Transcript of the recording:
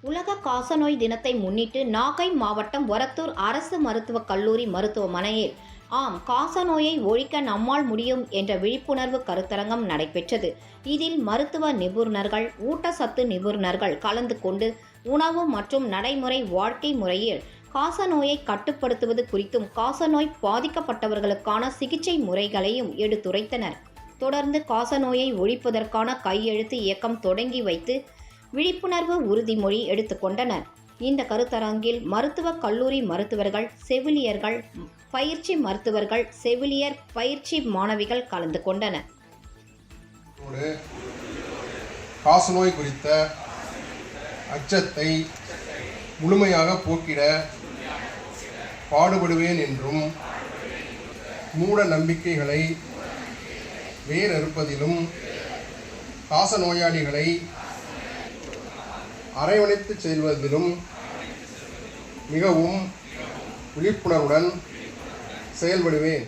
உலக காசநோய் தினத்தை முன்னிட்டு நாகை மாவட்டம் ஒரத்தூர் அரசு மருத்துவக் கல்லூரி மருத்துவமனையில் காசநோயை ஒழிக்க நம்மால் முடியும் என்ற விழிப்புணர்வு கருத்தரங்கம் நடைபெற்றது. இதில் மருத்துவ நிபுணர்கள், ஊட்டச்சத்து நிபுணர்கள் கலந்து கொண்டு உணவு மற்றும் நடைமுறை வாழ்க்கை முறையில் காசநோயை கட்டுப்படுத்துவது குறித்தும் காசநோய் பாதிக்கப்பட்டவர்களுக்கான சிகிச்சை முறைகளையும் எடுத்துரைத்தனர். தொடர்ந்து காசநோயை ஒழிப்பதற்கான கையெழுத்து இயக்கம் தொடங்கி வைத்து விழிப்புணர்வு உறுதிமொழி எடுத்துக்கொண்டனர். இந்த கருத்தரங்கில் மருத்துவக் கல்லூரி மருத்துவர்கள், செவிலியர்கள், பயிற்சி மருத்துவர்கள், செவிலியர் பயிற்சி மாணவிகள் கலந்து கொண்டனர். காசநோய் குறித்த அச்சத்தை முழுமையாக போக்கிட பாடுபடுவேன் என்றும், மூட நம்பிக்கைகளை வேறறுப்பதிலும், காசநோயாளிகளை அரவணைத்து செல்வதிலும் மிகவும் விழிப்புணர்வுடன் செயல்படுவேன்.